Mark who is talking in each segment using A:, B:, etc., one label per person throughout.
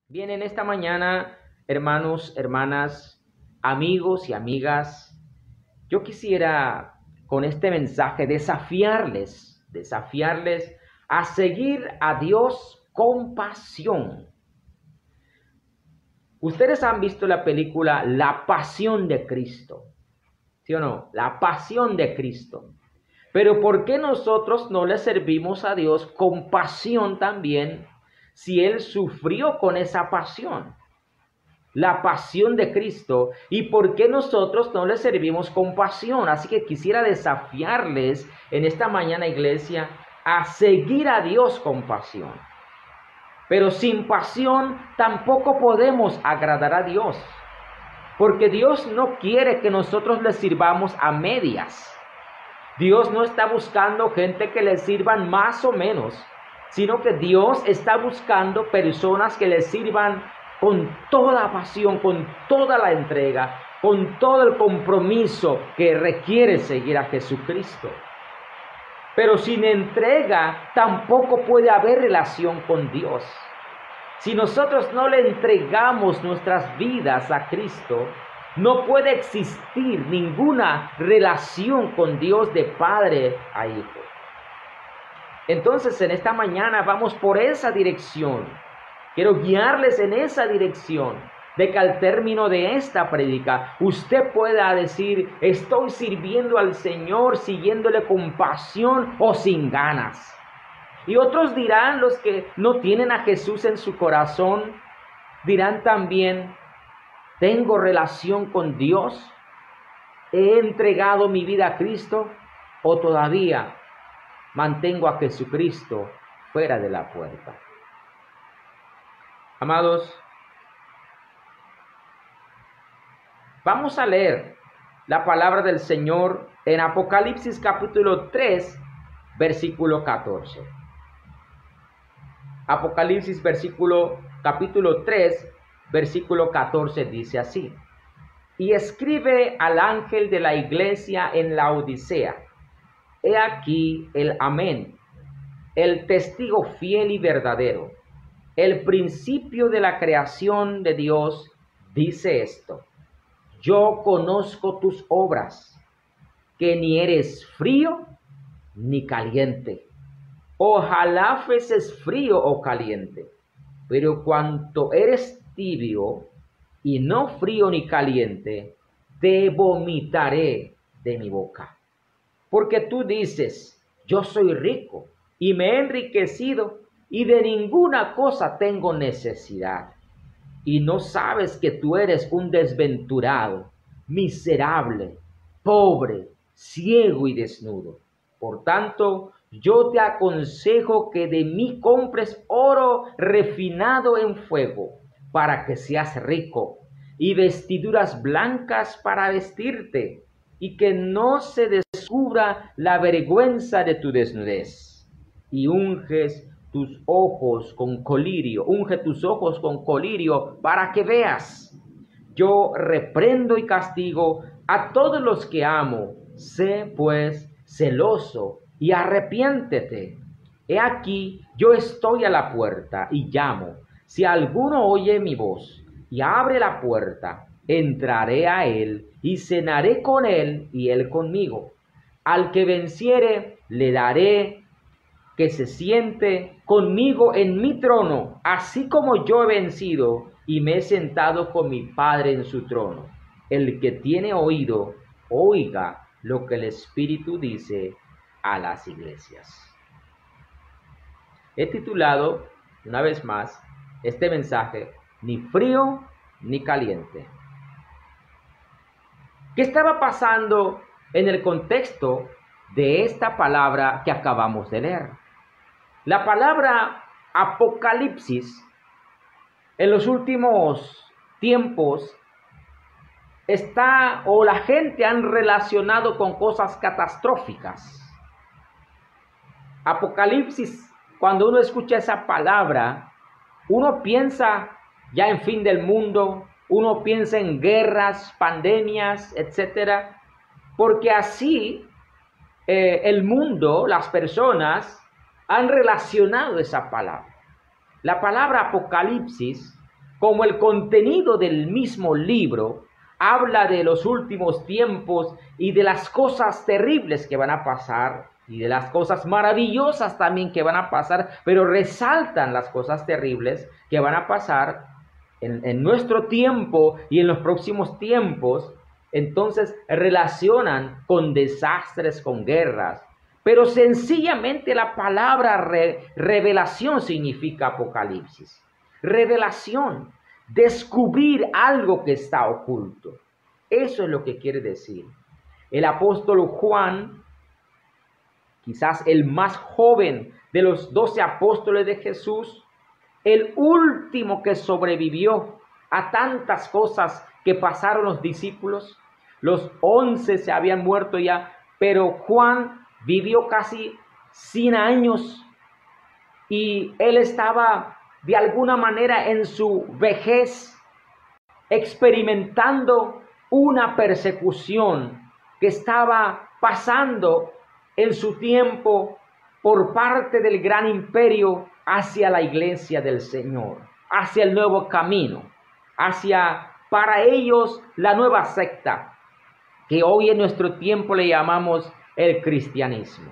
A: Bien, en esta mañana, hermanos, hermanas, amigos y amigas, yo quisiera con este mensaje desafiarles a seguir a Dios con pasión. Ustedes han visto la película La Pasión de Cristo, ¿sí o no? La Pasión de Cristo. Pero ¿por qué nosotros no le servimos a Dios con pasión también si Él sufrió con esa pasión? La pasión de Cristo, y por qué nosotros no le servimos con pasión. Así que quisiera desafiarles en esta mañana, iglesia, a seguir a Dios con pasión. Pero sin pasión tampoco podemos agradar a Dios, porque Dios no quiere que nosotros le sirvamos a medias. Dios no está buscando gente que le sirvan más o menos, sino que Dios está buscando personas que le sirvan con toda pasión, con toda la entrega, con todo el compromiso que requiere seguir a Jesucristo. Pero sin entrega tampoco puede haber relación con Dios. Si nosotros no le entregamos nuestras vidas a Cristo, no puede existir ninguna relación con Dios de padre a hijo. Entonces, en esta mañana vamos por esa dirección. Quiero guiarles en esa dirección, de que al término de esta prédica usted pueda decir: estoy sirviendo al Señor, siguiéndole con pasión o sin ganas. Y otros dirán, los que no tienen a Jesús en su corazón, dirán también: ¿tengo relación con Dios? ¿He entregado mi vida a Cristo? ¿O todavía mantengo a Jesucristo fuera de la puerta? Amados, vamos a leer la palabra del Señor en Apocalipsis capítulo 3, versículo 14. Apocalipsis capítulo 3, versículo 14 dice así: y escribe al ángel de la iglesia en la Odisea: he aquí el Amén, el testigo fiel y verdadero, el principio de la creación de Dios, dice esto: yo conozco tus obras, que ni eres frío ni caliente. Ojalá fueses frío o caliente, pero cuanto eres tibio y no frío ni caliente, te vomitaré de mi boca. Porque tú dices: yo soy rico y me he enriquecido y de ninguna cosa tengo necesidad. Y no sabes que tú eres un desventurado, miserable, pobre, ciego y desnudo. Por tanto, yo te aconsejo que de mí compres oro refinado en fuego, para que seas rico, y vestiduras blancas para vestirte, y que no se descubra la vergüenza de tu desnudez. Y unge tus ojos con colirio para que veas. Yo reprendo y castigo a todos los que amo. Sé pues celoso y arrepiéntete. He aquí, yo estoy a la puerta y llamo. Si alguno oye mi voz y abre la puerta, entraré a él y cenaré con él y él conmigo. Al que venciere, le daré que se siente conmigo en mi trono, así como yo he vencido y me he sentado con mi Padre en su trono. El que tiene oído, oiga lo que el Espíritu dice a las iglesias. He titulado, una vez más, este mensaje: ni frío ni caliente. ¿Qué estaba pasando en el contexto de esta palabra que acabamos de leer? La palabra Apocalipsis en los últimos tiempos la gente han relacionado con cosas catastróficas. Apocalipsis, cuando uno escucha esa palabra, uno piensa ya en fin del mundo, uno piensa en guerras, pandemias, etcétera, porque así el mundo, las personas han relacionado esa palabra. La palabra Apocalipsis como el contenido del mismo libro habla de los últimos tiempos y de las cosas terribles que van a pasar y de las cosas maravillosas también que van a pasar, pero resaltan las cosas terribles que van a pasar en nuestro tiempo y en los próximos tiempos. Entonces relacionan con desastres, con guerras, pero sencillamente la palabra revelación significa apocalipsis. Revelación, descubrir algo que está oculto. Eso es lo que quiere decir. El apóstol Juan, quizás el más joven de los 12 apóstoles de Jesús, el último que sobrevivió a tantas cosas que pasaron los discípulos. Los 11 se habían muerto ya, pero Juan vivió casi 100 años y él estaba de alguna manera en su vejez experimentando una persecución que estaba pasando en su tiempo por parte del gran imperio hacia la iglesia del Señor, hacia el nuevo camino, hacia, para ellos, la nueva secta, que hoy en nuestro tiempo le llamamos el cristianismo.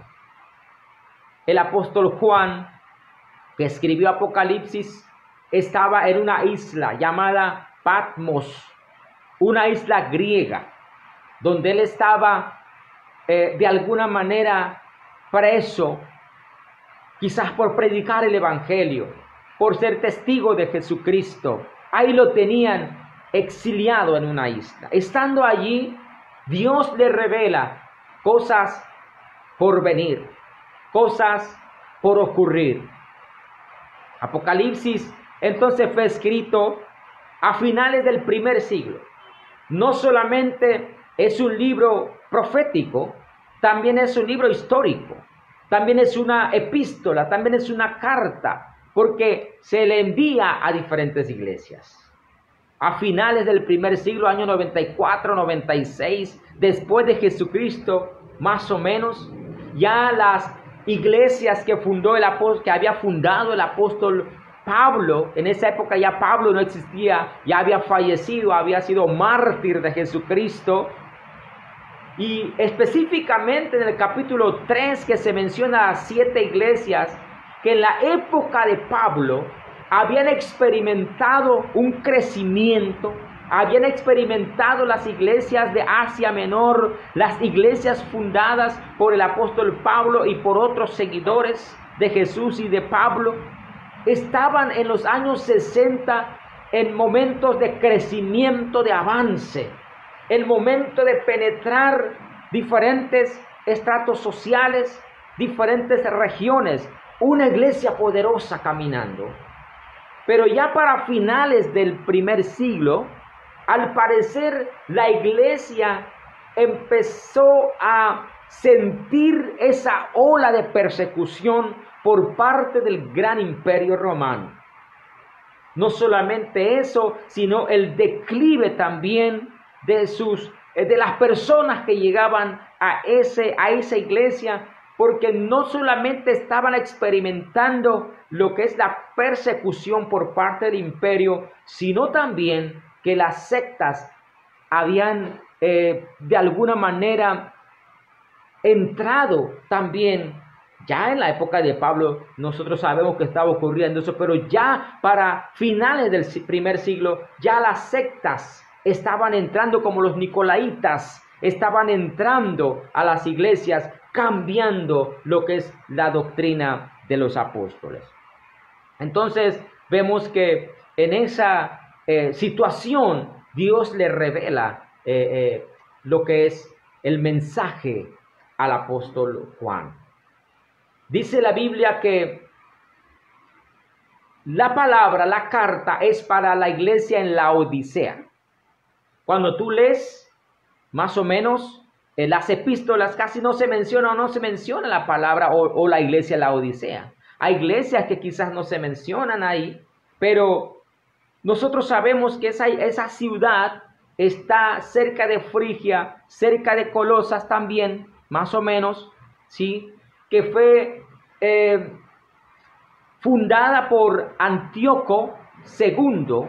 A: El apóstol Juan, que escribió Apocalipsis, estaba en una isla llamada Patmos, una isla griega, donde él estaba de alguna manera preso, quizás por predicar el evangelio, por ser testigo de Jesucristo. Ahí lo tenían exiliado en una isla. Estando allí, Dios le revela cosas por venir, cosas por ocurrir. Apocalipsis entonces fue escrito a finales del primer siglo. No solamente es un libro profético, también es un libro histórico, también es una epístola, también es una carta, porque se le envía a diferentes iglesias. A finales del primer siglo, año 94, 96, después de Jesucristo, más o menos, ya las iglesias que fundó el apóstol, que había fundado el apóstol Pablo, en esa época ya Pablo no existía, ya había fallecido, había sido mártir de Jesucristo. Y específicamente en el capítulo 3 que se menciona a 7 iglesias que en la época de Pablo habían experimentado un crecimiento, habían experimentado las iglesias de Asia Menor, las iglesias fundadas por el apóstol Pablo y por otros seguidores de Jesús y de Pablo, estaban en los años 60 en momentos de crecimiento, de avance, el momento de penetrar diferentes estratos sociales, diferentes regiones, una iglesia poderosa caminando. Pero ya para finales del primer siglo, al parecer la iglesia empezó a sentir esa ola de persecución por parte del gran imperio romano. No solamente eso, sino el declive también de las personas que llegaban a esa iglesia, porque no solamente estaban experimentando lo que es la persecución por parte del imperio, sino también que las sectas habían de alguna manera entrado también. Ya en la época de Pablo nosotros sabemos que estaba ocurriendo eso, pero ya para finales del primer siglo ya las sectas estaban entrando, como los nicolaitas, estaban entrando a las iglesias, cambiando lo que es la doctrina de los apóstoles. Entonces vemos que en esa situación Dios le revela lo que es el mensaje al apóstol Juan. Dice la Biblia que la palabra, la carta, es para la iglesia en Laodicea. Cuando tú lees, más o menos, las epístolas casi no se menciona la palabra o la iglesia en Laodicea. Hay iglesias que quizás no se mencionan ahí, pero nosotros sabemos que esa ciudad está cerca de Frigia, cerca de Colosas también, más o menos, ¿sí? Que fue fundada por Antíoco II,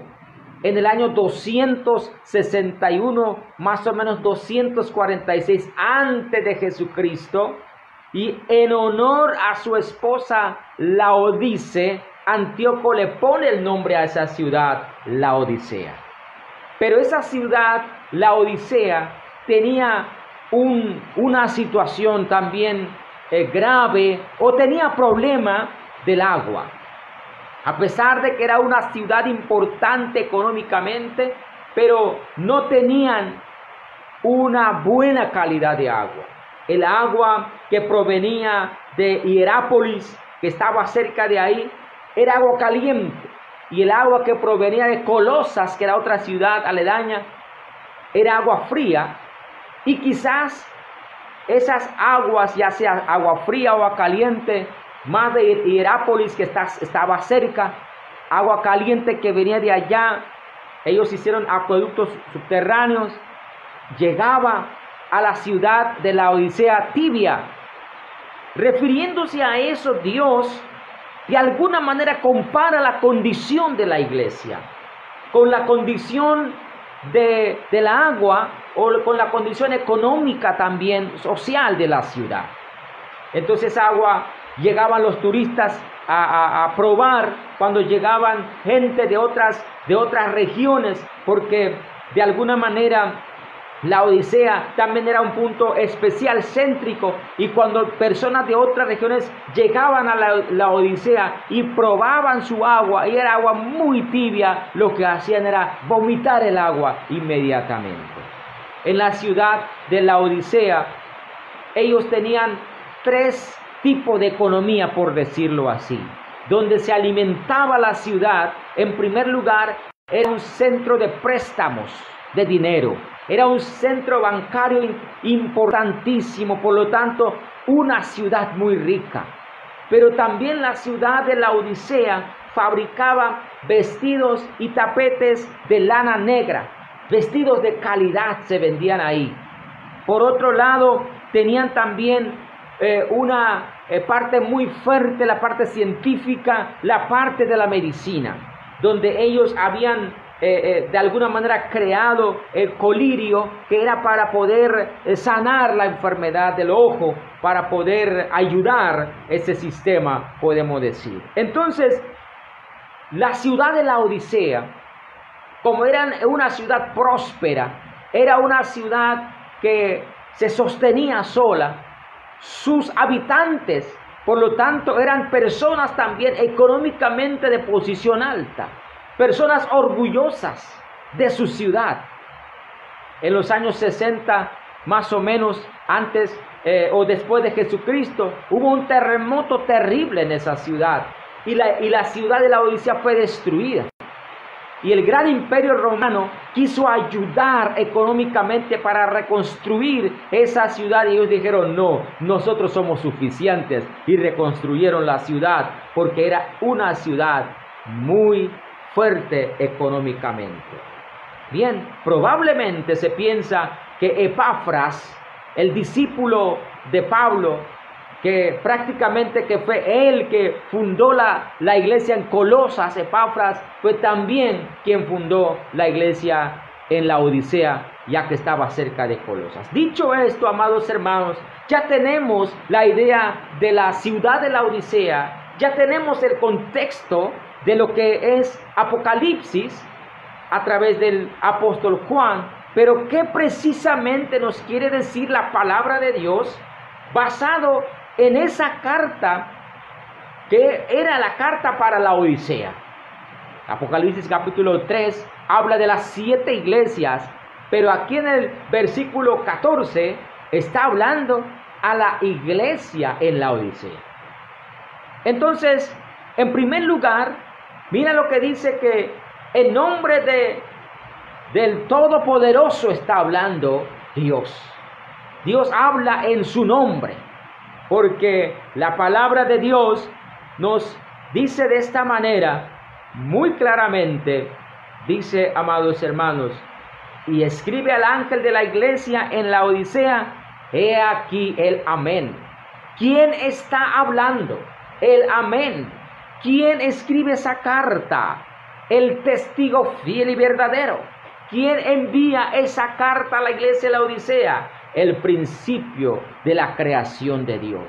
A: en el año 261, más o menos 246 antes de Jesucristo, y en honor a su esposa Laodice, Antíoco le pone el nombre a esa ciudad, Laodicea. Pero esa ciudad, Laodicea, tenía una situación también grave, o tenía problema del agua. A pesar de que era una ciudad importante económicamente, pero no tenían una buena calidad de agua. El agua que provenía de Hierápolis, que estaba cerca de ahí, era agua caliente. Y el agua que provenía de Colosas, que era otra ciudad aledaña, era agua fría. Y quizás esas aguas, ya sea agua fría o agua caliente, más de Hierápolis, que estaba cerca, agua caliente que venía de allá, ellos hicieron acueductos subterráneos, llegaba a la ciudad de Laodicea tibia. Refiriéndose a eso, Dios de alguna manera compara la condición de la iglesia con la condición de la agua, o con la condición económica también social de la ciudad. Entonces agua llegaban los turistas a probar cuando llegaban gente de otras regiones, porque de alguna manera la Odisea también era un punto especial, céntrico, y cuando personas de otras regiones llegaban a la Odisea y probaban su agua, y era agua muy tibia, lo que hacían era vomitar el agua inmediatamente. En la ciudad de la Odisea, ellos tenían 3 tipos de economía, por decirlo así, donde se alimentaba la ciudad. En primer lugar, era un centro de préstamos de dinero. Era un centro bancario importantísimo, por lo tanto, una ciudad muy rica. Pero también la ciudad de la Odisea fabricaba vestidos y tapetes de lana negra. Vestidos de calidad se vendían ahí. Por otro lado, tenían también una parte muy fuerte, la parte científica, la parte de la medicina, donde ellos habían de alguna manera creado el colirio, que era para poder sanar la enfermedad del ojo, para poder ayudar ese sistema, podemos decir. Entonces, la ciudad de la Odisea, como era una ciudad próspera, era una ciudad que se sostenía sola, sus habitantes, por lo tanto, eran personas también económicamente de posición alta, personas orgullosas de su ciudad. En los años 60, más o menos antes o después de Jesucristo, hubo un terremoto terrible en esa ciudad, y la ciudad de la Odisea fue destruida. Y el gran imperio romano quiso ayudar económicamente para reconstruir esa ciudad. Y ellos dijeron, no, nosotros somos suficientes. Y reconstruyeron la ciudad, porque era una ciudad muy fuerte económicamente. Bien, probablemente se piensa que Epafras, el discípulo de Pablo, que prácticamente que fue él que fundó la iglesia en Colosas, Epafras fue también quien fundó la iglesia en la Odisea, ya que estaba cerca de Colosas. Dicho esto, amados hermanos, ya tenemos la idea de la ciudad de la Odisea, ya tenemos el contexto de lo que es Apocalipsis a través del apóstol Juan, pero ¿qué precisamente nos quiere decir la palabra de Dios basado en esa carta que era la carta para la Odisea? Apocalipsis capítulo 3 habla de las 7 iglesias, pero aquí en el versículo 14 está hablando a la iglesia en la Odisea. Entonces, en primer lugar, mira lo que dice, que en nombre del Todopoderoso está hablando Dios. Dios habla en su nombre, porque la palabra de Dios nos dice de esta manera, muy claramente, dice, amados hermanos, y escribe al ángel de la iglesia en la Odisea, he aquí el amén. ¿Quién está hablando? El amén. ¿Quién escribe esa carta? el testigo fiel y verdadero. ¿Quién envía esa carta a la iglesia de la Odisea? El principio de la creación de Dios.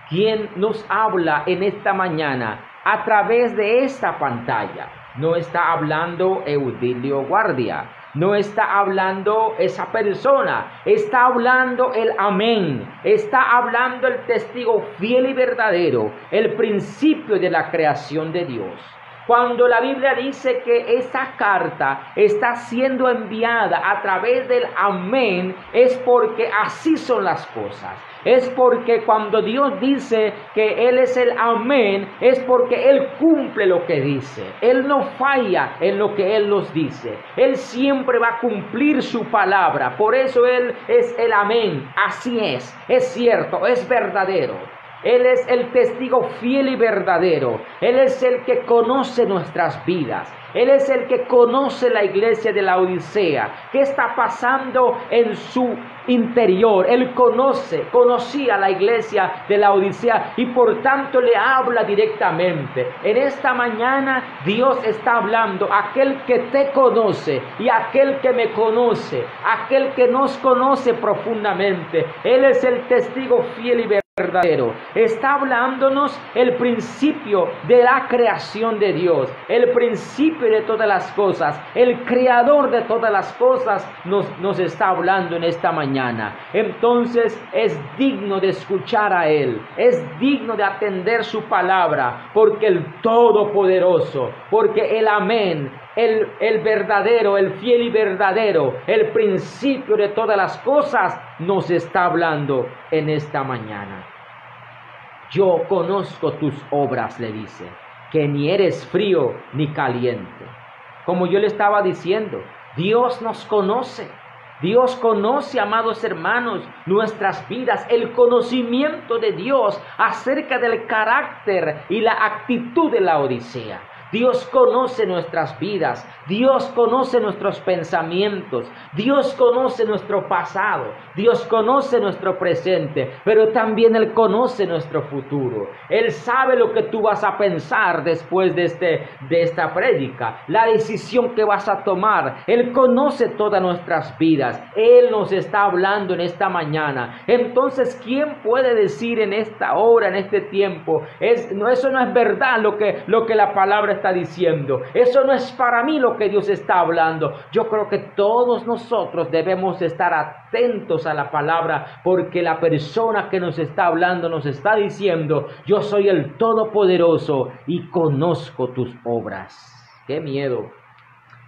A: ¿Quién nos habla en esta mañana a través de esta pantalla? No está hablando Eudilio Guardia, no está hablando esa persona, está hablando el amén, está hablando el testigo fiel y verdadero, el principio de la creación de Dios. Cuando la Biblia dice que esa carta está siendo enviada a través del amén, es porque así son las cosas. Es porque cuando Dios dice que Él es el amén, es porque Él cumple lo que dice. Él no falla en lo que Él nos dice. Él siempre va a cumplir su palabra. Por eso Él es el amén. Así es cierto, es verdadero. Él es el testigo fiel y verdadero. Él es el que conoce nuestras vidas. Él es el que conoce la iglesia de la Odisea. ¿Qué está pasando en su interior? Él conocía la iglesia de la Odisea y por tanto le habla directamente. En esta mañana Dios está hablando a aquel que te conoce y a aquel que me conoce, aquel que nos conoce profundamente. Él es el testigo fiel y verdadero. Está hablándonos el principio de la creación de Dios, el principio de todas las cosas, el creador de todas las cosas nos está hablando en esta mañana. Entonces es digno de escuchar a Él, es digno de atender su palabra, porque el Todopoderoso, porque el amén, el verdadero, el fiel y verdadero, el principio de todas las cosas, nos está hablando en esta mañana. Yo conozco tus obras, le dice, que ni eres frío ni caliente. Como yo le estaba diciendo, Dios nos conoce. Dios conoce, amados hermanos, nuestras vidas, el conocimiento de Dios acerca del carácter y la actitud de la Odisea. Dios conoce nuestras vidas, Dios conoce nuestros pensamientos, Dios conoce nuestro pasado, Dios conoce nuestro presente, pero también Él conoce nuestro futuro. Él sabe lo que tú vas a pensar después de esta prédica, la decisión que vas a tomar. Él conoce todas nuestras vidas, Él nos está hablando en esta mañana. Entonces, ¿quién puede decir en esta hora, en este tiempo, eso no es verdad lo que la palabra está diciendo? Eso no es para mí lo que Dios está hablando. Yo creo que todos nosotros debemos estar atentos a la palabra, porque la persona que nos está hablando nos está diciendo: yo soy el Todopoderoso y conozco tus obras. ¡Qué miedo!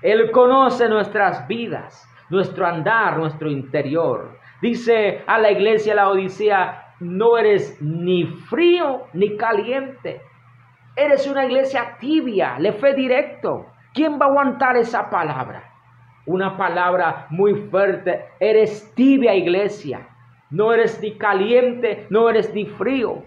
A: Él conoce nuestras vidas, nuestro andar, nuestro interior. Dice a la iglesia de la Odisea: no eres ni frío ni caliente. Eres una iglesia tibia, le fue directo. ¿Quién va a aguantar esa palabra? Una palabra muy fuerte. Eres tibia, iglesia. No eres ni caliente, no eres ni frío.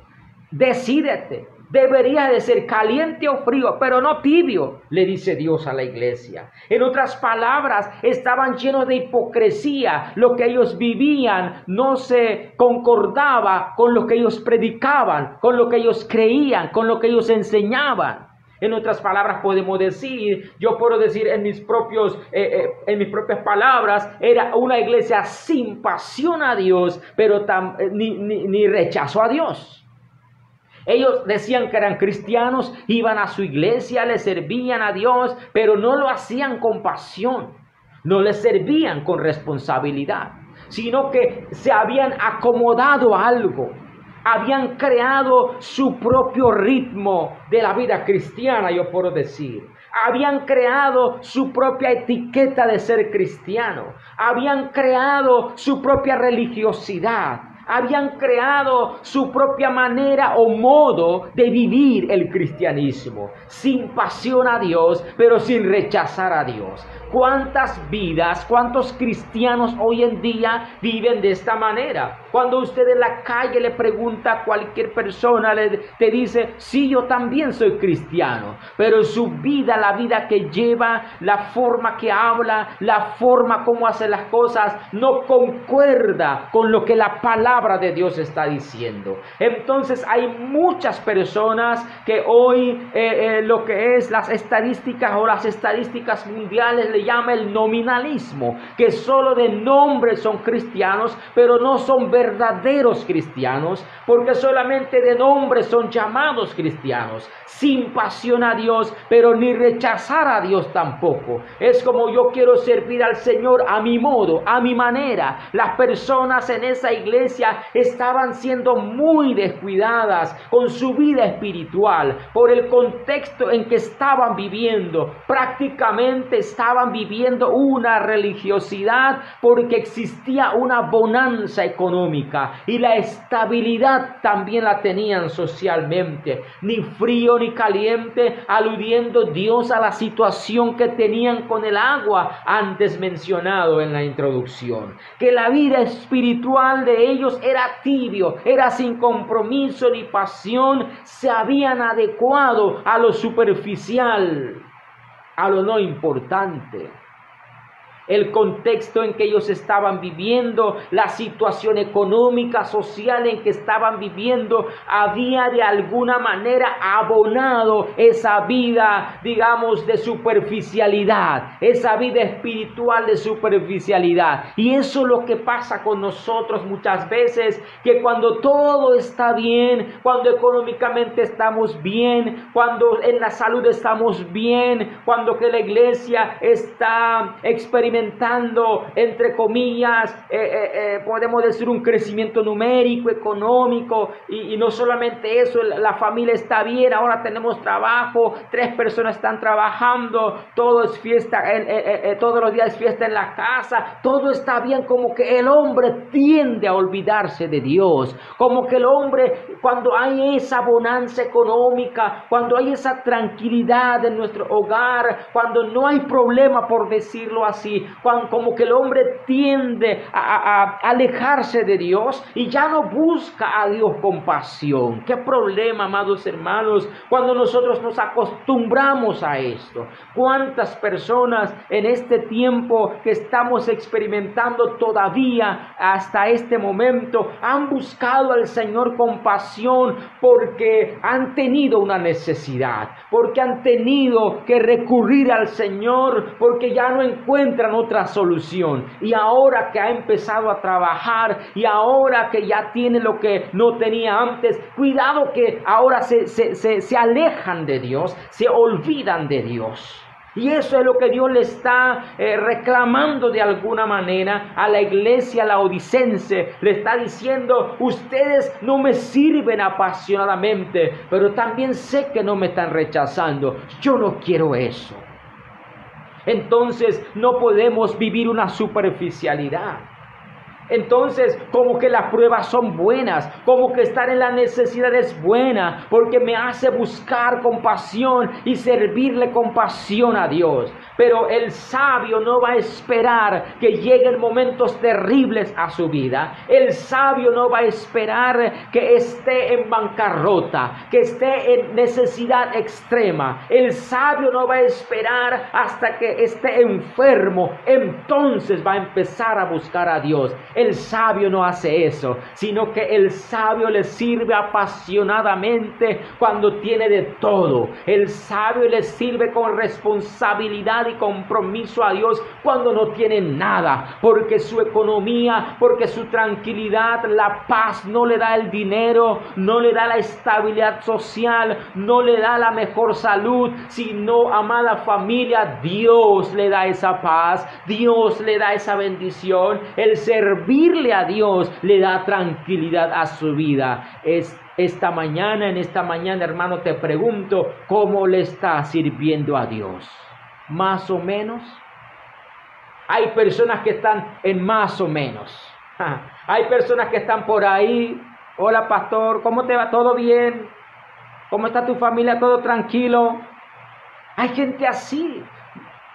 A: Decídete. Debería de ser caliente o frío, pero no tibio, le dice Dios a la iglesia. En otras palabras, estaban llenos de hipocresía. Lo que ellos vivían no se concordaba con lo que ellos predicaban, con lo que ellos creían, con lo que ellos enseñaban. En otras palabras, podemos decir, yo puedo decir en mis propias palabras, era una iglesia sin pasión a Dios, pero ni rechazo a Dios. Ellos decían que eran cristianos, iban a su iglesia, le servían a Dios, pero no lo hacían con pasión, no le servían con responsabilidad, sino que se habían acomodado a algo, habían creado su propio ritmo de la vida cristiana, yo puedo decir. Habían creado su propia etiqueta de ser cristiano, habían creado su propia religiosidad. Habían creado su propia manera o modo de vivir el cristianismo, sin pasión a Dios, pero sin rechazar a Dios. ¿Cuántas vidas, cuántos cristianos hoy en día viven de esta manera? Cuando usted en la calle le pregunta a cualquier persona, te dice, sí, yo también soy cristiano, pero su vida, la vida que lleva, la forma que habla, la forma como hace las cosas, no concuerda con lo que la palabra de Dios está diciendo. Entonces hay muchas personas que hoy lo que es las estadísticas o las estadísticas mundiales le llama el nominalismo, que solo de nombre son cristianos, pero no son verdaderos cristianos, porque solamente de nombre son llamados cristianos, sin pasión a Dios, pero ni rechazar a Dios tampoco. Es como yo quiero servir al Señor a mi modo, a mi manera. Las personas en esa iglesia estaban siendo muy descuidadas con su vida espiritual por el contexto en que estaban viviendo. Prácticamente estaban viviendo una religiosidad porque existía una bonanza económica y la estabilidad también la tenían socialmente. Ni frío ni caliente, aludiendo Dios a la situación que tenían con el agua antes mencionado en la introducción. Que la vida espiritual de ellos era tibio, era sin compromiso ni pasión, se habían adecuado a lo superficial, a lo no importante. El contexto en que ellos estaban viviendo, la situación económica, social en que estaban viviendo, había de alguna manera abonado esa vida, digamos, de superficialidad, esa vida espiritual de superficialidad. Y eso es lo que pasa con nosotros muchas veces, que cuando todo está bien, cuando económicamente estamos bien, cuando en la salud estamos bien, cuando que la iglesia está experimentando, entre comillas, podemos decir un crecimiento numérico, económico, y no solamente eso, la familia está bien, ahora tenemos trabajo, 3 personas están trabajando, todo es fiesta, todos los días es fiesta en la casa, todo está bien. Como que el hombre tiende a olvidarse de Dios, como que el hombre, cuando hay esa bonanza económica, cuando hay esa tranquilidad en nuestro hogar, cuando no hay problema, por decirlo así, como que el hombre tiende a alejarse de Dios y ya no busca a Dios con pasión. Qué problema, amados hermanos, cuando nosotros nos acostumbramos a esto. Cuántas personas en este tiempo que estamos experimentando todavía hasta este momento han buscado al Señor con pasión porque han tenido una necesidad, porque han tenido que recurrir al Señor, porque ya no encuentran otra solución. Y ahora que ha empezado a trabajar y ahora que ya tiene lo que no tenía antes, cuidado que ahora se alejan de Dios, se olvidan de Dios. Y eso es lo que Dios le está reclamando de alguna manera a la iglesia laodicense. Le está diciendo: ustedes no me sirven apasionadamente, pero también sé que no me están rechazando. Yo no quiero eso. Entonces no podemos vivir una superficialidad. Entonces, como que las pruebas son buenas, como que estar en la necesidad es buena, porque me hace buscar con pasión y servirle con pasión a Dios. Pero el sabio no va a esperar que lleguen momentos terribles a su vida. El sabio no va a esperar que esté en bancarrota, que esté en necesidad extrema. El sabio no va a esperar hasta que esté enfermo. Entonces va a empezar a buscar a Dios. El sabio no hace eso, sino que el sabio le sirve apasionadamente cuando tiene de todo. El sabio le sirve con responsabilidad y compromiso a Dios cuando no tiene nada, porque su economía, porque su tranquilidad, la paz no le da el dinero, no le da la estabilidad social, no le da la mejor salud, sino, amada familia, Dios le da esa paz, Dios le da esa bendición. El servirle a Dios le da tranquilidad a su vida. En esta mañana, hermano, te pregunto, ¿cómo le estás sirviendo a Dios? ¿Más o menos? Hay personas que están en más o menos. Hay personas que están por ahí. Hola, pastor, ¿cómo te va? ¿Todo bien? ¿Cómo está tu familia? ¿Todo tranquilo? Hay gente así.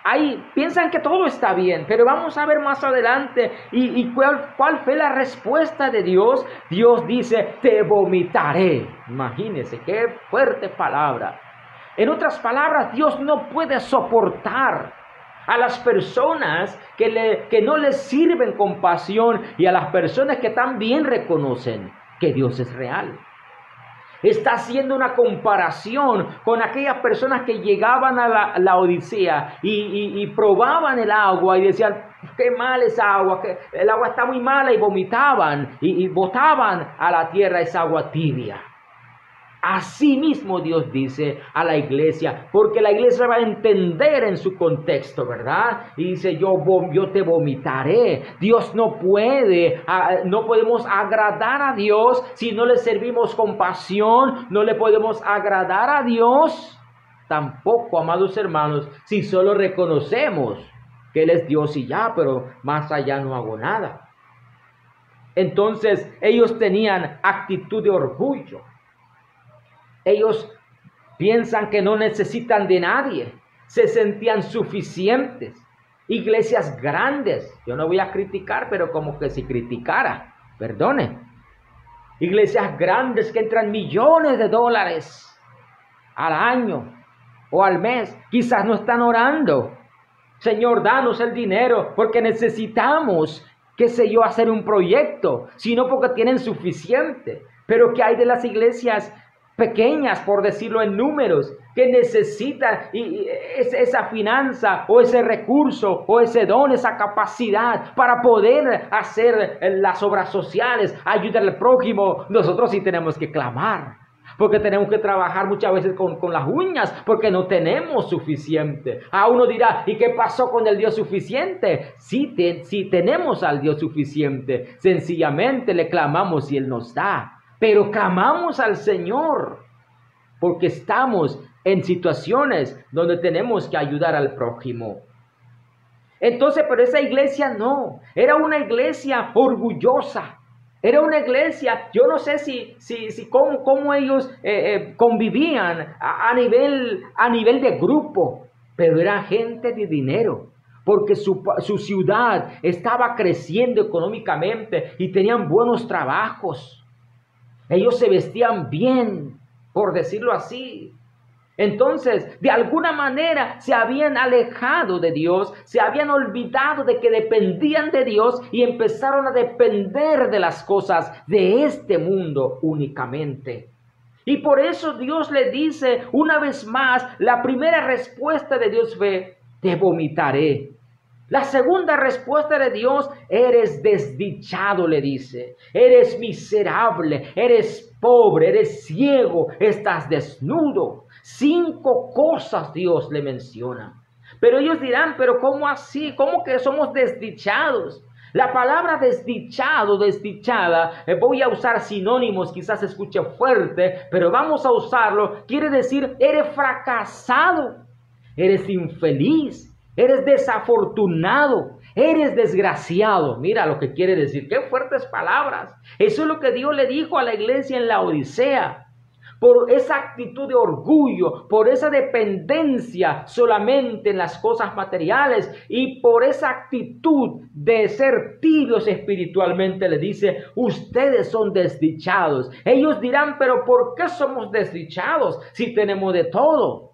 A: ahí piensan que todo está bien, pero vamos a ver más adelante y cuál fue la respuesta de Dios. Dios dice, te vomitaré. Imagínense, qué fuerte palabra. En otras palabras, Dios no puede soportar a las personas que no les sirven compasión y a las personas que también reconocen que Dios es real. Está haciendo una comparación con aquellas personas que llegaban a la Odisea y probaban el agua y decían, qué mal es agua, que el agua está muy mala, y vomitaban y botaban a la tierra esa agua tibia. Así mismo Dios dice a la iglesia, porque la iglesia va a entender en su contexto, ¿verdad? Y dice, yo te vomitaré. Dios no podemos agradar a Dios si no le servimos con pasión, no le podemos agradar a Dios tampoco, amados hermanos, si solo reconocemos que Él es Dios y ya, pero más allá no hago nada. Entonces ellos tenían actitud de orgullo. Ellos piensan que no necesitan de nadie. Se sentían suficientes. Iglesias grandes. Yo no voy a criticar, pero como que si criticara. Perdone. Iglesias grandes que entran millones de dólares al año o al mes. Quizás no están orando. Señor, danos el dinero porque necesitamos, qué sé yo, hacer un proyecto. Sino porque tienen suficiente. Pero ¿qué hay de las iglesias pequeñas, por decirlo en números, que necesitan esa finanza o ese recurso o ese don, esa capacidad para poder hacer las obras sociales, ayudar al prójimo? Nosotros sí tenemos que clamar, porque tenemos que trabajar muchas veces con las uñas, porque no tenemos suficiente. A uno dirá, ¿y qué pasó con el Dios suficiente? Sí tenemos al Dios suficiente, sencillamente le clamamos y Él nos da. Pero clamamos al Señor porque estamos en situaciones donde tenemos que ayudar al prójimo. Entonces, pero esa iglesia no, era una iglesia orgullosa. Era una iglesia, yo no sé cómo ellos convivían a nivel de grupo, pero era gente de dinero. Porque su ciudad estaba creciendo económicamente y tenían buenos trabajos. Ellos se vestían bien, por decirlo así. Entonces, de alguna manera se habían alejado de Dios, se habían olvidado de que dependían de Dios y empezaron a depender de las cosas de este mundo únicamente. Y por eso Dios le dice una vez más, la primera respuesta de Dios fue, te vomitaré. La segunda respuesta de Dios, eres desdichado, le dice. Eres miserable, eres pobre, eres ciego, estás desnudo. 5 cosas Dios le menciona. Pero ellos dirán, pero ¿cómo así? ¿Cómo que somos desdichados? La palabra desdichado, desdichada, voy a usar sinónimos, quizás se escuche fuerte, pero vamos a usarlo. Quiere decir, eres fracasado, eres infeliz. Eres desafortunado, eres desgraciado. Mira lo que quiere decir. Qué fuertes palabras. Eso es lo que Dios le dijo a la iglesia en la Odisea. Por esa actitud de orgullo, por esa dependencia solamente en las cosas materiales y por esa actitud de ser tibios espiritualmente, le dice, ustedes son desdichados. Ellos dirán, pero ¿por qué somos desdichados si tenemos de todo?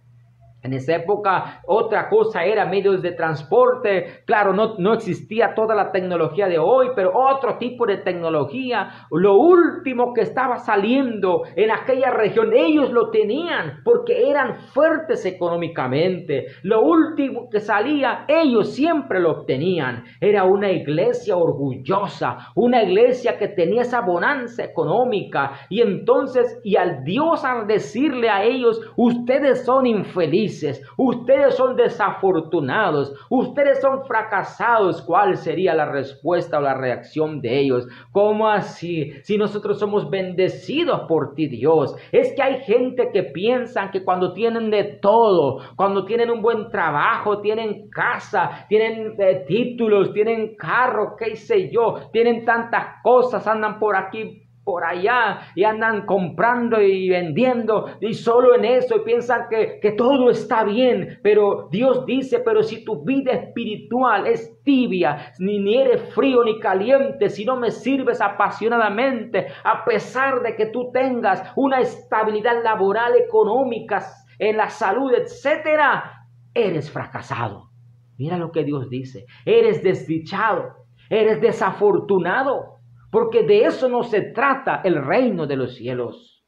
A: En esa época otra cosa era medios de transporte. Claro, no existía toda la tecnología de hoy, pero otro tipo de tecnología. Lo último que estaba saliendo en aquella región, ellos lo tenían porque eran fuertes económicamente. Lo último que salía, ellos siempre lo obtenían. Era una iglesia orgullosa, una iglesia que tenía esa bonanza económica. Y entonces, al Dios al decirle a ellos, ustedes son infelices, ustedes son desafortunados, ustedes son fracasados, ¿cuál sería la respuesta o la reacción de ellos? ¿Cómo así? Si nosotros somos bendecidos por ti, Dios. Es que hay gente que piensa que cuando tienen de todo, cuando tienen un buen trabajo, tienen casa, tienen títulos, tienen carro, qué sé yo, tienen tantas cosas, andan por aquí por allá y andan comprando y vendiendo y solo en eso y piensan que todo está bien. Pero Dios dice, pero si tu vida espiritual es tibia, ni eres frío ni caliente, si no me sirves apasionadamente, a pesar de que tú tengas una estabilidad laboral, económica, en la salud, etcétera, eres fracasado. Mira lo que Dios dice, eres desdichado, eres desafortunado. Porque de eso no se trata el reino de los cielos.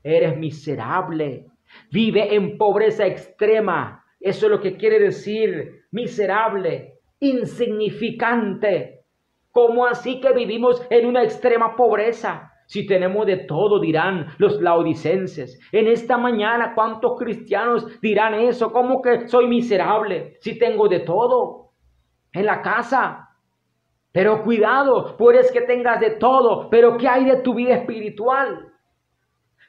A: Eres miserable, vive en pobreza extrema. Eso es lo que quiere decir miserable, insignificante. ¿Cómo así que vivimos en una extrema pobreza? Si tenemos de todo, dirán los laodicenses. En esta mañana, ¿cuántos cristianos dirán eso? ¿Cómo que soy miserable si tengo de todo en la casa? Pero cuidado, puedes que tengas de todo, pero ¿qué hay de tu vida espiritual?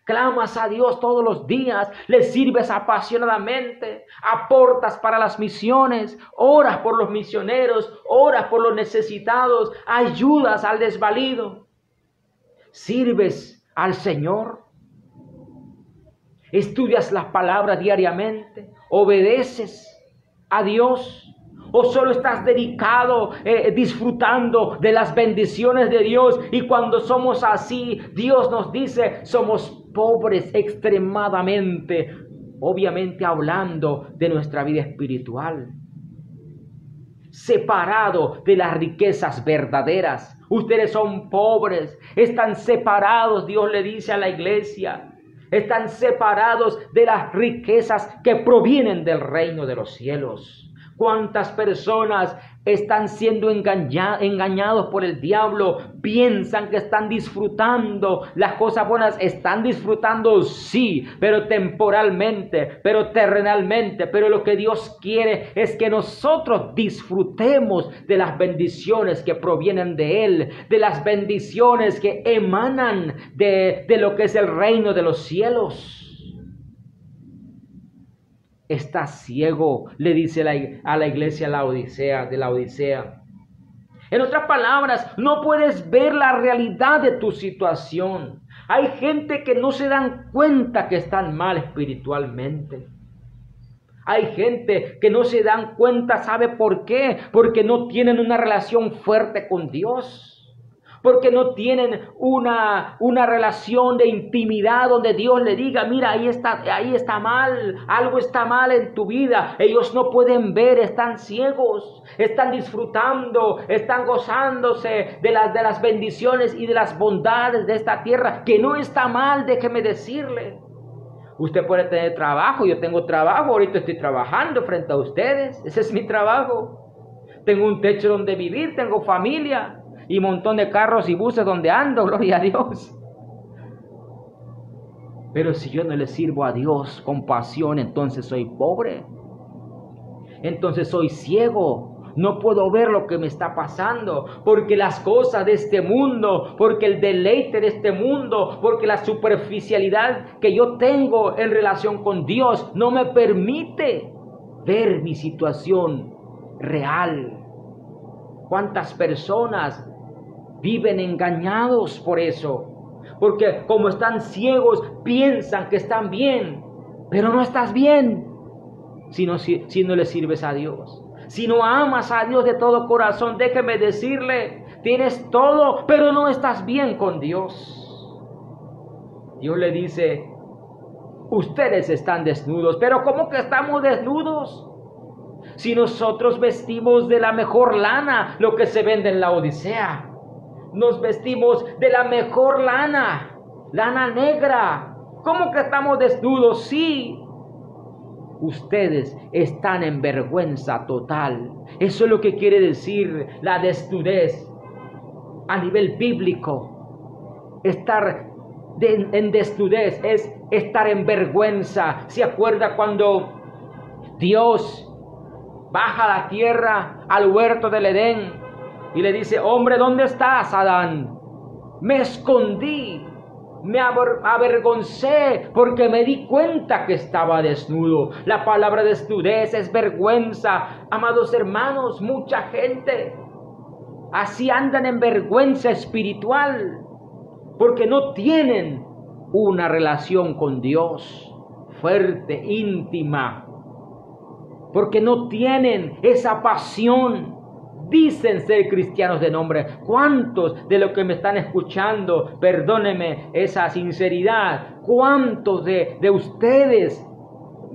A: Clamas a Dios todos los días, le sirves apasionadamente, aportas para las misiones, oras por los misioneros, oras por los necesitados, ayudas al desvalido. Sirves al Señor, estudias las palabras diariamente, obedeces a Dios. ¿O solo estás dedicado, disfrutando de las bendiciones de Dios? Y cuando somos así, Dios nos dice, somos pobres extremadamente. Obviamente hablando de nuestra vida espiritual. Separado de las riquezas verdaderas. Ustedes son pobres, están separados, Dios le dice a la iglesia. Están separados de las riquezas que provienen del reino de los cielos. ¿Cuántas personas están siendo engañados por el diablo? Piensan que están disfrutando las cosas buenas. Están disfrutando, sí, pero temporalmente, pero terrenalmente. Pero lo que Dios quiere es que nosotros disfrutemos de las bendiciones que provienen de Él, de las bendiciones que emanan de lo que es el reino de los cielos. Estás ciego, le dice a la iglesia de la Odisea. En otras palabras, no puedes ver la realidad de tu situación. Hay gente que no se dan cuenta que están mal espiritualmente. Hay gente que no se dan cuenta, ¿sabe por qué? Porque no tienen una relación fuerte con Dios. Porque no tienen una relación de intimidad donde Dios le diga, mira, ahí está mal, algo está mal en tu vida. Ellos no pueden ver, están ciegos, están disfrutando, están gozándose de las bendiciones y de las bondades de esta tierra, que no está mal, déjeme decirle. Usted puede tener trabajo, yo tengo trabajo, ahorita estoy trabajando frente a ustedes, ese es mi trabajo. Tengo un techo donde vivir, tengo familia. Y un montón de carros y buses donde ando, gloria a Dios. Pero si yo no le sirvo a Dios con pasión, entonces soy pobre. Entonces soy ciego. No puedo ver lo que me está pasando. Porque las cosas de este mundo, porque el deleite de este mundo, porque la superficialidad que yo tengo en relación con Dios no me permite ver mi situación real. ¿Cuántas personas viven engañados por eso? Porque como están ciegos, piensan que están bien, pero no estás bien si no le sirves a Dios. Si no amas a Dios de todo corazón, déjeme decirle, tienes todo, pero no estás bien con Dios. Dios le dice, ustedes están desnudos. ¿Pero cómo que estamos desnudos? Si nosotros vestimos de la mejor lana, lo que se vende en la Odisea. Nos vestimos de la mejor lana negra. ¿Cómo que estamos desnudos? Sí. Ustedes están en vergüenza total. Eso es lo que quiere decir la desnudez a nivel bíblico. Estar en desnudez es estar en vergüenza. ¿Se acuerda cuando Dios baja a la tierra, al huerto del Edén, y le dice, hombre, ¿dónde estás, Adán? Me escondí, me avergoncé porque me di cuenta que estaba desnudo. La palabra desnudez es vergüenza. Amados hermanos, mucha gente así andan en vergüenza espiritual. porque no tienen una relación con Dios fuerte, íntima, porque no tienen esa pasión. Dicen ser cristianos de nombre. ¿Cuántos de los que me están escuchando, perdónenme esa sinceridad, cuántos de ustedes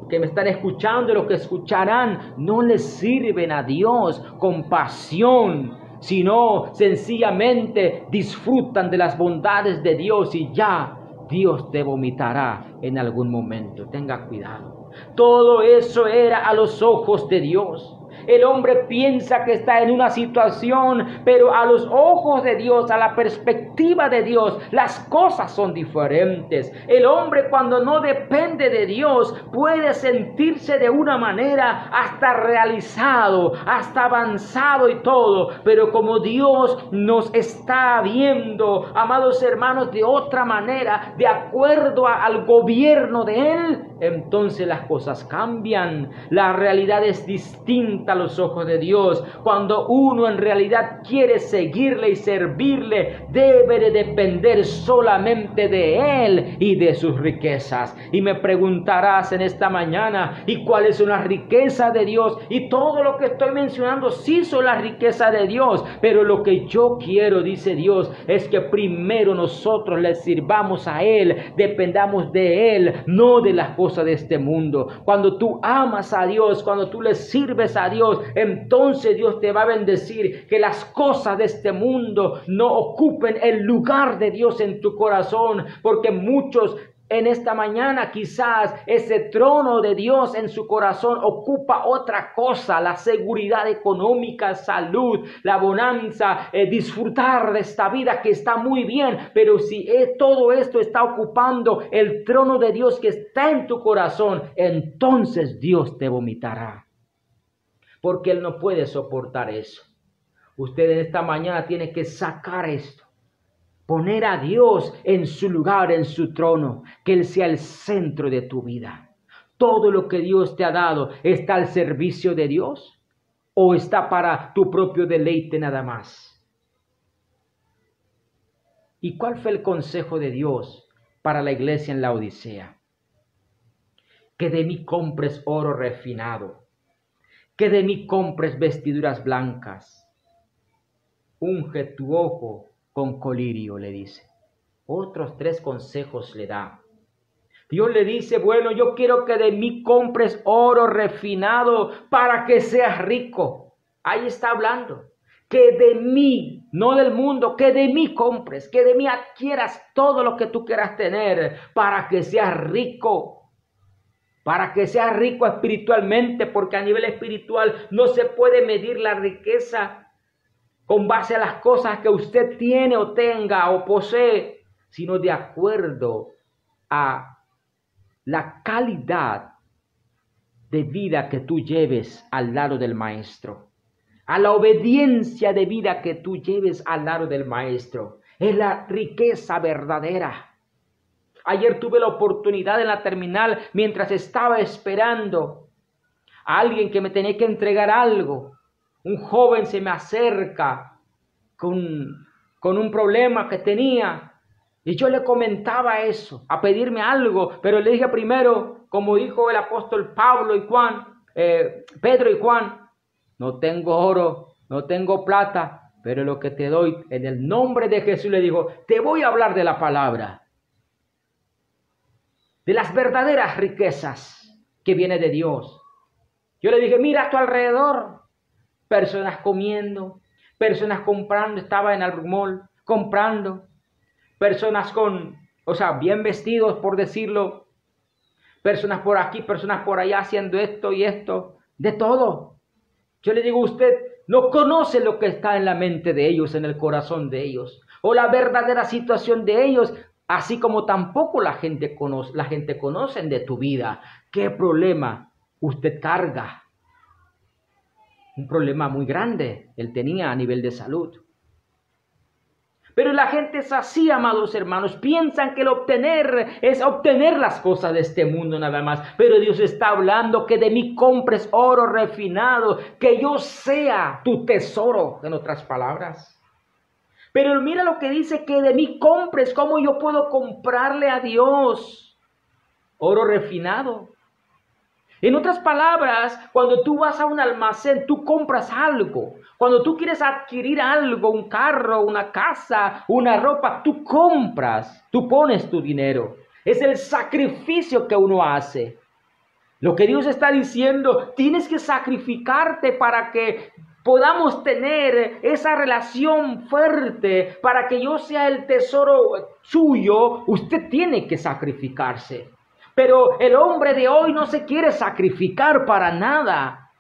A: que me están escuchando, los que escucharán, no les sirven a Dios con pasión, sino sencillamente disfrutan de las bondades de Dios y ya Dios te vomitará en algún momento? Tenga cuidado. Todo eso era a los ojos de Dios. El hombre piensa que está en una situación, pero a los ojos de Dios, a la perspectiva de Dios, las cosas son diferentes. El hombre, cuando no depende de Dios, puede sentirse de una manera hasta realizado, hasta avanzado y todo. Pero como Dios nos está viendo, amados hermanos, de otra manera, de acuerdo al gobierno de Él, entonces las cosas cambian. La realidad es distinta a los ojos de Dios. Cuando uno en realidad quiere seguirle y servirle, debe de depender solamente de Él y de sus riquezas. Y me preguntarás en esta mañana, ¿y cuáles son las riquezas de Dios? Y todo lo que estoy mencionando sí son las riquezas de Dios, pero lo que yo quiero, dice Dios, es que primero nosotros le sirvamos a Él, dependamos de Él, no de las cosas de este mundo. Cuando tú amas a Dios, cuando tú le sirves a Dios, entonces Dios te va a bendecir. Que las cosas de este mundo no ocupen el lugar de Dios en tu corazón, porque muchos en esta mañana quizás ese trono de Dios en su corazón ocupa otra cosa: la seguridad económica, salud, la bonanza, disfrutar de esta vida que está muy bien. Pero si todo esto está ocupando el trono de Dios que está en tu corazón, entonces Dios te vomitará, porque Él no puede soportar eso. Usted en esta mañana tiene que sacar esto. Poner a Dios en su lugar, en su trono, que Él sea el centro de tu vida. ¿Todo lo que Dios te ha dado está al servicio de Dios o está para tu propio deleite nada más? ¿Y cuál fue el consejo de Dios para la iglesia en la Odisea? Que de mí compres oro refinado, que de mí compres vestiduras blancas, unge tu ojo con colirio, le dice. Otros 3 consejos le da. Dios le dice, bueno, yo quiero que de mí compres oro refinado para que seas rico. Ahí está hablando. Que de mí, no del mundo, que de mí compres, que de mí adquieras todo lo que tú quieras tener para que seas rico. Para que seas rico espiritualmente, porque a nivel espiritual no se puede medir la riqueza con base a las cosas que usted tiene o tenga o posee, sino de acuerdo a la calidad de vida que tú lleves al lado del Maestro, a la obediencia de vida que tú lleves al lado del Maestro. Es la riqueza verdadera. Ayer tuve la oportunidad en la terminal, mientras estaba esperando a alguien que me tenía que entregar algo. Un joven se me acerca con un problema que tenía y yo le comentaba eso, a pedirme algo, pero le dije primero, como dijo el apóstol Pedro y Juan, no tengo oro, no tengo plata, pero lo que te doy en el nombre de Jesús, le dijo, te voy a hablar de la palabra, de las verdaderas riquezas que viene de Dios. Yo le dije, mira a tu alrededor, personas comiendo, personas comprando, estaba en el mall comprando, personas bien vestidos, por decirlo, personas por aquí, personas por allá haciendo esto y esto, de todo. Yo le digo, usted no conoce lo que está en la mente de ellos, en el corazón de ellos, o la verdadera situación de ellos, así como tampoco la gente conoce de tu vida. ¿Qué problema usted carga? Un problema muy grande él tenía a nivel de salud. Pero la gente es así, amados hermanos. Piensan que el obtener es obtener las cosas de este mundo nada más. Pero Dios está hablando que de mí compres oro refinado, que yo sea tu tesoro, en otras palabras. Pero mira lo que dice, que de mí compres. ¿Cómo yo puedo comprarle a Dios? Oro refinado. En otras palabras, cuando tú vas a un almacén, tú compras algo. Cuando tú quieres adquirir algo, un carro, una casa, una ropa, tú compras, tú pones tu dinero. Es el sacrificio que uno hace. Lo que Dios está diciendo, tienes que sacrificarte para que podamos tener esa relación fuerte, para que yo sea el tesoro suyo. Usted tiene que sacrificarse. Pero el hombre de hoy no se quiere sacrificar para nada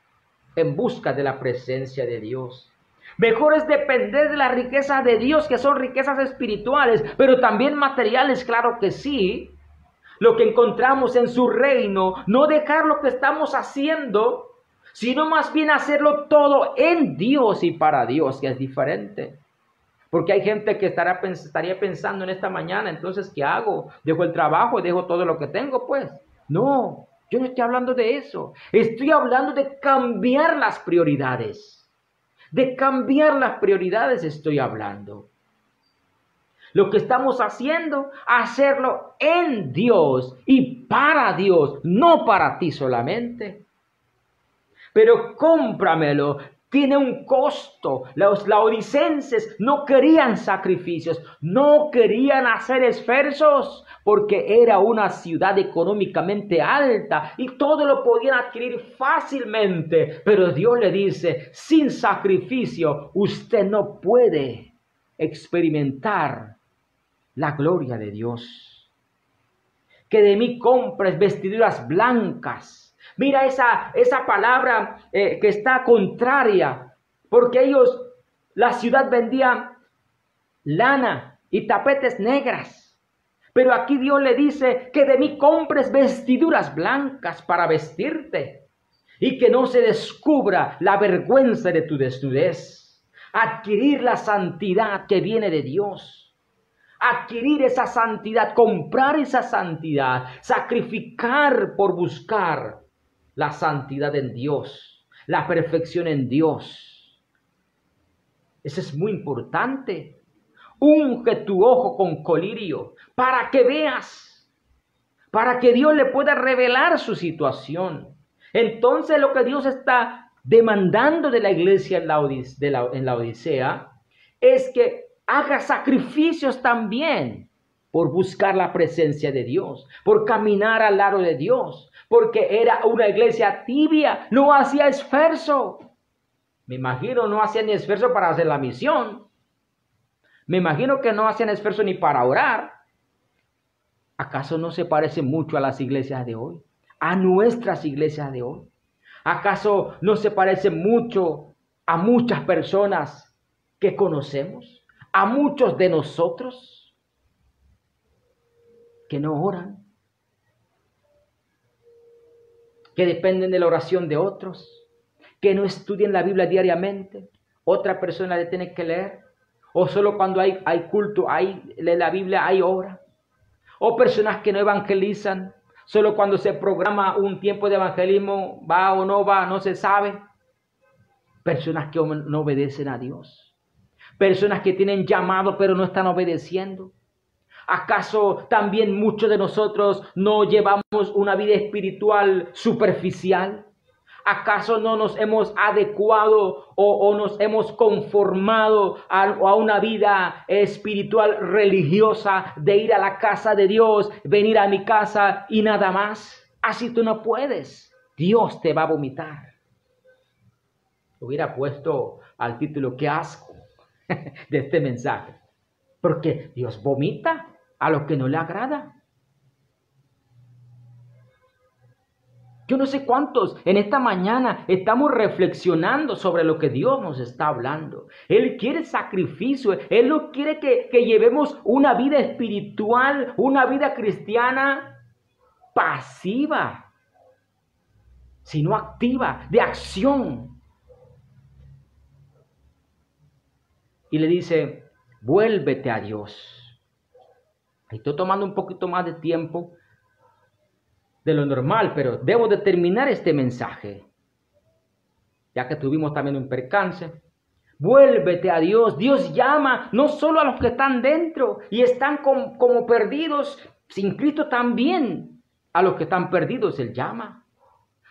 A: en busca de la presencia de Dios. Mejor es depender de las riquezas de Dios, que son riquezas espirituales, pero también materiales, claro que sí. Lo que encontramos en su reino, no dejar lo que estamos haciendo, sino más bien hacerlo todo en Dios y para Dios, que es diferente. Porque hay gente que estaría pensando en esta mañana, entonces, ¿qué hago? ¿Dejo el trabajo y dejo todo lo que tengo? Pues, no, yo no estoy hablando de eso. Estoy hablando de cambiar las prioridades. De cambiar las prioridades estoy hablando. Lo que estamos haciendo, hacerlo en Dios y para Dios, no para ti solamente. Pero cómpramelo. Tiene un costo. Los laodicenses no querían sacrificios, no querían hacer esfuerzos, porque era una ciudad económicamente alta y todo lo podían adquirir fácilmente. Pero Dios le dice, sin sacrificio usted no puede experimentar la gloria de Dios. Que de mí compres vestiduras blancas. Mira esa palabra que está contraria, porque ellos, la ciudad vendía lana y tapetes negras. Pero aquí Dios le dice que de mí compres vestiduras blancas para vestirte y que no se descubra la vergüenza de tu desnudez. Adquirir la santidad que viene de Dios. Adquirir esa santidad, comprar esa santidad, sacrificar por buscar la santidad en Dios, la perfección en Dios. Eso es muy importante. Unge tu ojo con colirio para que veas, para que Dios le pueda revelar su situación. Entonces lo que Dios está demandando de la iglesia en la Odisea es que haga sacrificios también por buscar la presencia de Dios, por caminar al lado de Dios, porque era una iglesia tibia, no hacía esfuerzo. Me imagino no hacían ni esfuerzo para hacer la misión. Me imagino que no hacían esfuerzo ni para orar. ¿Acaso no se parece mucho a las iglesias de hoy? A nuestras iglesias de hoy. ¿Acaso no se parece mucho a muchas personas que conocemos? A muchos de nosotros que no oran, que dependen de la oración de otros, que no estudian la Biblia diariamente. Otra persona le tiene que leer, o solo cuando hay culto, lee la Biblia, hay ora. O personas que no evangelizan, solo cuando se programa un tiempo de evangelismo, va o no va, no se sabe. Personas que no obedecen a Dios. Personas que tienen llamado pero no están obedeciendo. ¿Acaso también muchos de nosotros no llevamos una vida espiritual superficial? ¿Acaso no nos hemos adecuado o nos hemos conformado a una vida espiritual religiosa de ir a la casa de Dios, venir a mi casa y nada más? Así tú no puedes. Dios te va a vomitar. Hubiera puesto al título, qué asco, de este mensaje. Porque Dios vomita a los que no le agrada. Yo no sé cuántos en esta mañana estamos reflexionando sobre lo que Dios nos está hablando. Él quiere sacrificio. Él no quiere que llevemos una vida espiritual, una vida cristiana pasiva, sino activa, de acción. Y le dice, vuélvete a Dios. Estoy tomando un poquito más de tiempo de lo normal, pero debo de terminar este mensaje, ya que tuvimos también un percance. Vuélvete a Dios. Dios llama no solo a los que están dentro y están como perdidos, sin Cristo también a los que están perdidos Él llama,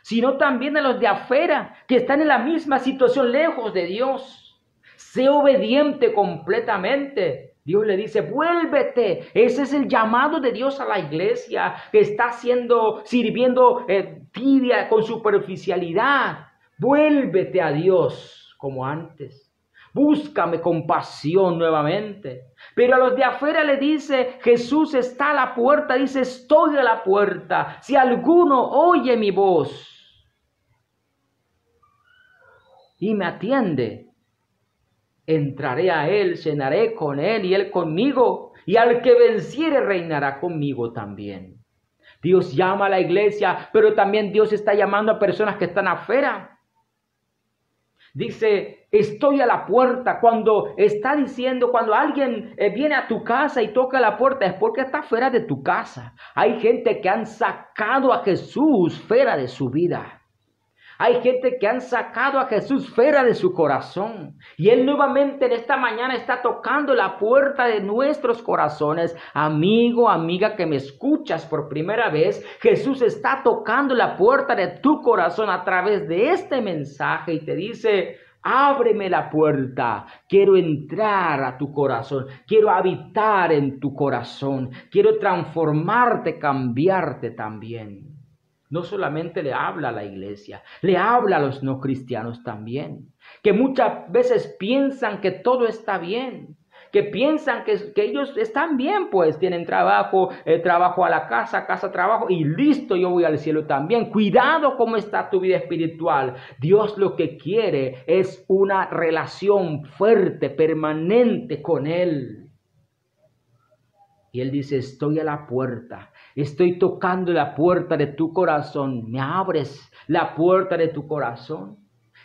A: sino también a los de afuera que están en la misma situación lejos de Dios. Sé obediente completamente. Dios le dice, vuélvete. Ese es el llamado de Dios a la iglesia que está sirviendo tibia con superficialidad. Vuélvete a Dios como antes. Búscame con pasión nuevamente. Pero a los de afuera le dice, Jesús está a la puerta, dice, estoy a la puerta. Si alguno oye mi voz y me atiende, entraré a él, cenaré con él y él conmigo. Y al que venciere reinará conmigo también. Dios llama a la iglesia, pero también Dios está llamando a personas que están afuera. Dice, estoy a la puerta. Cuando está diciendo, cuando alguien viene a tu casa y toca la puerta, es porque está fuera de tu casa. Hay gente que han sacado a Jesús fuera de su vida. Hay gente que han sacado a Jesús fuera de su corazón. Y Él nuevamente en esta mañana está tocando la puerta de nuestros corazones. Amigo, amiga que me escuchas por primera vez, Jesús está tocando la puerta de tu corazón a través de este mensaje y te dice, ábreme la puerta, quiero entrar a tu corazón, quiero habitar en tu corazón, quiero transformarte, cambiarte también. No solamente le habla a la iglesia, le habla a los no cristianos también, que muchas veces piensan que todo está bien, que piensan que ellos están bien, pues tienen trabajo, trabajo a la casa, casa, trabajo y listo, yo voy al cielo también. Cuidado cómo está tu vida espiritual. Dios lo que quiere es una relación fuerte, permanente con Él. Y Él dice, estoy a la puerta, estoy tocando la puerta de tu corazón. ¿Me abres la puerta de tu corazón?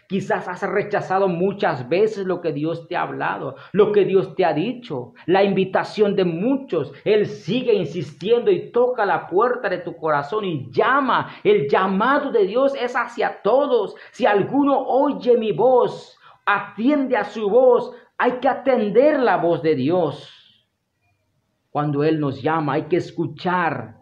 A: Quizás has rechazado muchas veces lo que Dios te ha hablado, lo que Dios te ha dicho, la invitación de muchos. Él sigue insistiendo y toca la puerta de tu corazón y llama. El llamado de Dios es hacia todos. Si alguno oye mi voz, atiende a su voz, hay que atender la voz de Dios. Cuando Él nos llama, hay que escuchar.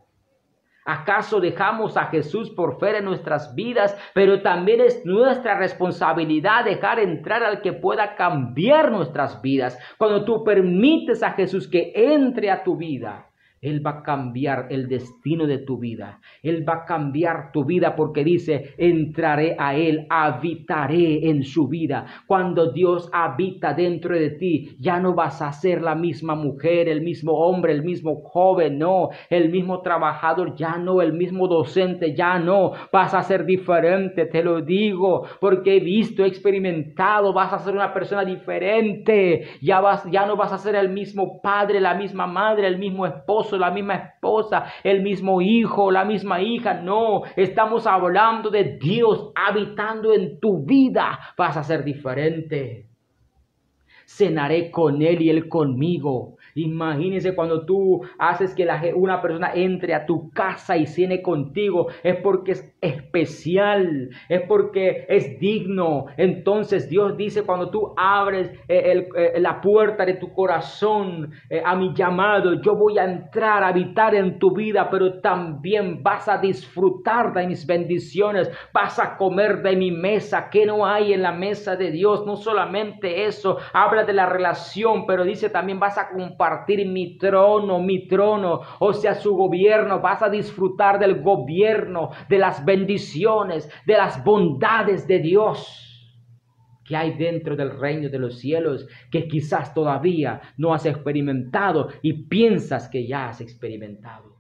A: ¿Acaso dejamos a Jesús por fuera en nuestras vidas? Pero también es nuestra responsabilidad dejar entrar al que pueda cambiar nuestras vidas. Cuando tú permites a Jesús que entre a tu vida, Él va a cambiar el destino de tu vida. Él va a cambiar tu vida porque dice, entraré a Él, habitaré en su vida. Cuando Dios habita dentro de ti, ya no vas a ser la misma mujer, el mismo hombre, el mismo joven, no. El mismo trabajador, ya no. El mismo docente, ya no. Vas a ser diferente, te lo digo, porque he visto, he experimentado. Vas a ser una persona diferente. Ya no vas a ser el mismo padre, la misma madre, el mismo esposo, la misma esposa, el mismo hijo, la misma hija. No, estamos hablando de Dios habitando en tu vida. Vas a ser diferente. Cenaré con Él y Él conmigo. Imagínense cuando tú haces que una persona entre a tu casa y cene contigo, es porque es especial, es porque es digno. Entonces Dios dice, cuando tú abres la puerta de tu corazón a mi llamado, yo voy a entrar a habitar en tu vida, pero también vas a disfrutar de mis bendiciones, vas a comer de mi mesa. ¿Qué no hay en la mesa de Dios? No solamente eso, habla de la relación, pero dice también vas a compartir mi trono, o sea, su gobierno. Vas a disfrutar del gobierno, de las bendiciones, de las bondades de Dios que hay dentro del reino de los cielos, que quizás todavía no has experimentado y piensas que ya has experimentado.